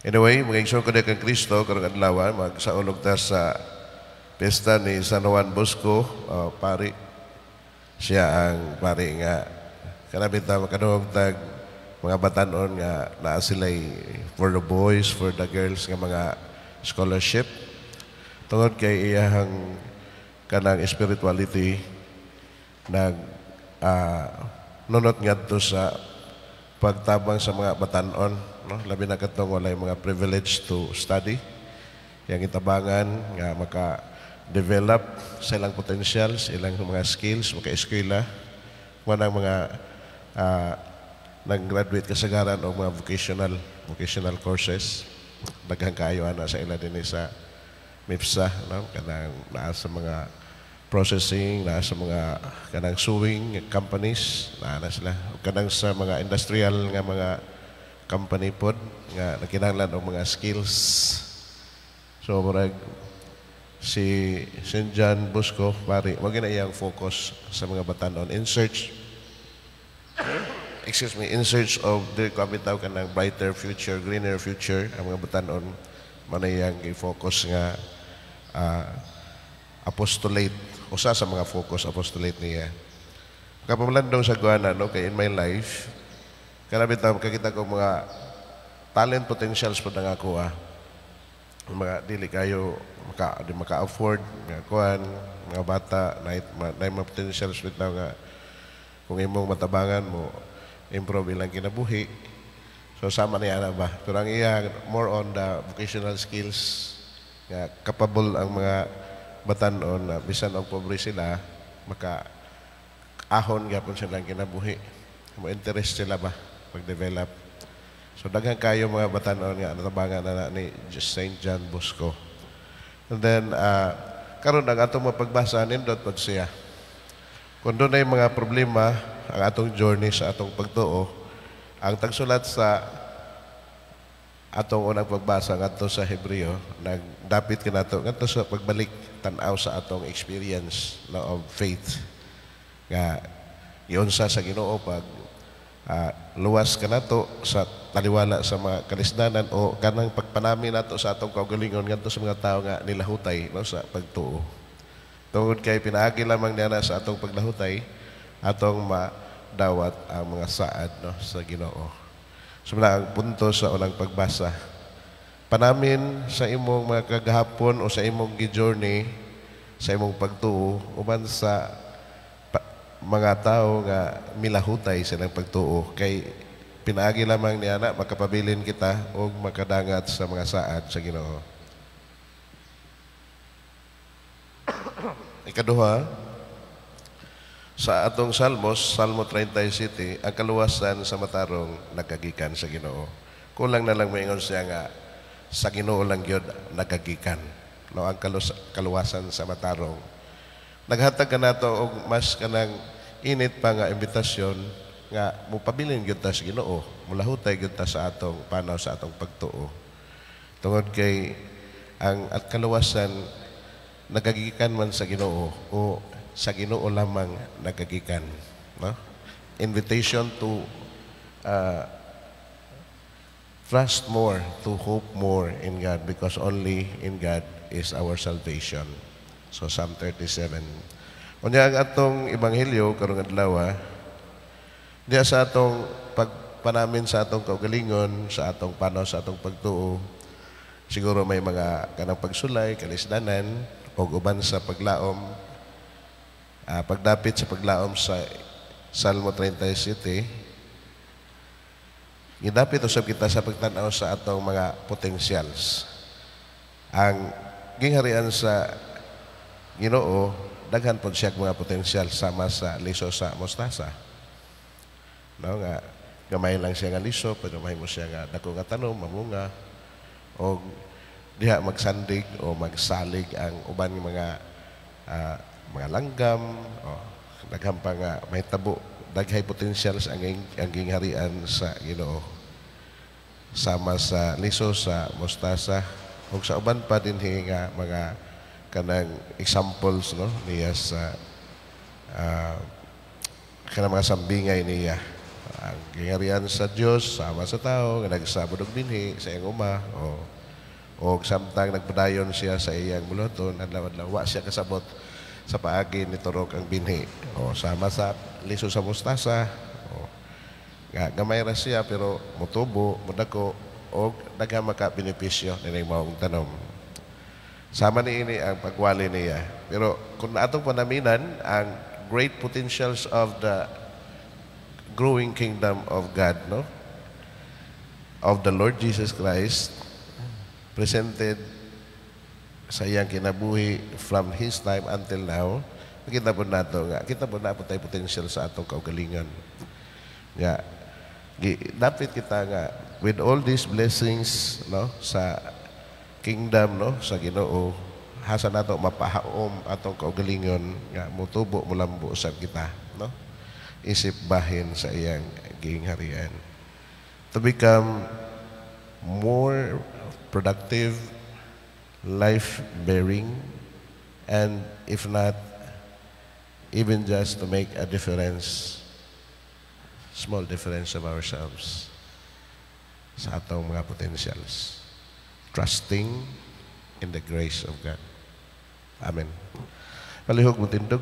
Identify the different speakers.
Speaker 1: Anyway, mag-igsoon ko kang Kristo, karong adlaw, magsaulog ta sa pesta ni San Juan Bosco, pari. Siya ang pari nga kanabit ta makaduhog tag mga batanon nga naa sila'y for the boys, for the girls nga mga scholarship. Tungod kay iyahang kanang spirituality nag nunot ngadto sa pagtabang sa mga batanon, no? Labi na katong walay mga privilege to study. Yang itabangan nga maka-develop sa ilang potentials, ilang mga skills, maka-eskwela. Manang mga nag-graduate kasagaran o mga vocational courses. Daghang kaayo ana sa ila din sa MIPSA, no? Kanang naa sa mga processing, naa sa mga kanang sewing companies, naa na sila. Kanang sa mga industrial nga mga company pod nga nakinahanglan og mga skills. So murag si St. John Bosco pari mo gina iyang focus sa mga batanon in search of the kabitaw kanang brighter future, greener future. Ang mga batanon man iyang gi-focus nga apostolate, usa sa mga focus apostolate niya. Kapamalandong sa guana, no, kay in my life kanabit na kakita ko mga talent potentials po na nga ko mga dili kayo maka-afford mga kuan, mga bata na mga potentials with na nga kung imong matabangan mo improve ilang kinabuhi. So sama niya na ba, pero ang iya more on the vocational skills nga capable ang mga batanon na bisan og pobre sila maka ahon gyapon silang kinabuhi, mo interest sila ba pag-develop. So daghang kayo mga batanon nga natabangan na ni St. John Bosco. And then karon ang atong mapagbasa nindot pod siya. Kung doon ay mga problema ang atong journey sa atong pagtuo, ang tagsulat sa atong unang pagbasa ngadto sa Hebreo, nagdapit kanato ngadto sa pagbalik tan-aw sa atong experience, no, of faith nga giunsa sa Ginoo pag luwas kanato sa taliwala sa mga kalisdanan o kanang pagpanami nato sa atong kaugalingon ngadto sa mga tawo nga nilahutay, no, sa pagtuo. Tungod kay pinaagi lamang niya sa atong paglahutay atong madawat ang mga saad, no, sa Ginoo. Sumala ang punto sa unang pagbasa. Panamin sa imong mga kagahapon o sa imong gi-journey sa imong pagtuo uban sa mga tao nga milahutay silang pagtuo kay pinaagi lamang niya na makapabilin kita o makadangat sa mga saad sa Ginoo. Ikaduha, sa atong Salmos, Salmo 37, ang kaluwasan sa matarong nagagikan sa Ginoo. Kulang na lang maingon siya nga sa Ginoo lang gyud nagagikan, no, ang kaluwasan sa matarong. Naghatag ka nato og mas kanang init pa nga imbitasyon nga mupabilin gyud ta sa Ginoo, mulahutay gyud ta sa atong panaw sa atong pagtuo. Tungod kay ang at kaluwasan nagagikan man sa Ginoo o sa Ginoo lamang nagagikan, no? Invitation to trust more, to hope more in God because only in God is our salvation. So Psalm 37. Unya ang atong ebanghelyo karong adlaw diya sa atong pagpanamin sa atong kaugalingon, sa atong panaw sa atong pagtuo. Siguro may mga kanang pagsulay, kalisdanan o uban sa paglaom. Pagdapit sa paglaom sa Salmo 37, gidapit usab kita sa pagtan-aw sa atong mga potentials. Ang gingharian sa Ginoo, daghan pod siya mga potensyal sama sa liso sa mostasa. No, nga gamay lang siya nga liso, pero mahimo siya nga dako nga tanom, mamunga o diha magsandig o magsalig ang uban nga mga langgam, daghang pa nga may tabo, daghay potentials ang gingharian sa Ginoo. Sama sa liso sa mostasa ug sa uban pa dinhi nga mga kanang examples, no, niya sa kanang mga sambingay niya. Ang gingarian sa Dios sama sa tao nga nagsabod og binhi sa iyang uma. O samtang nagpadayon siya sa iyang muluton, adlaw-adlaw wa siya kasabot sa paagi ni turok ang binhi. O sama sa liso sa mustasa. O nga gamay ra siya pero mutubo, mudako o daghang maka benepisyo ni maong tanom. Sama ni ini ang pagwali niya. Pero kung atong panaminan ang great potentials of the growing kingdom of God, no? Of the Lord Jesus Christ, presented sa iyang kinabuhi from His time until now, kita po nato nga, kita po na po tayo potential sa atong kaugalingan. Nga, dapat kita nga, with all these blessings, no, sa kingdom, no, sa Ginoo, hasa nato mapahaom atong kaugalingon nga mutubo mulambo sa kita, no? Isip bahin sa iyang gingharian. To become more productive, life-bearing, and if not, even just to make a difference, small difference of ourselves sa atong mga potentials. Trusting in the grace of God. Amen. Palihog mo tindog.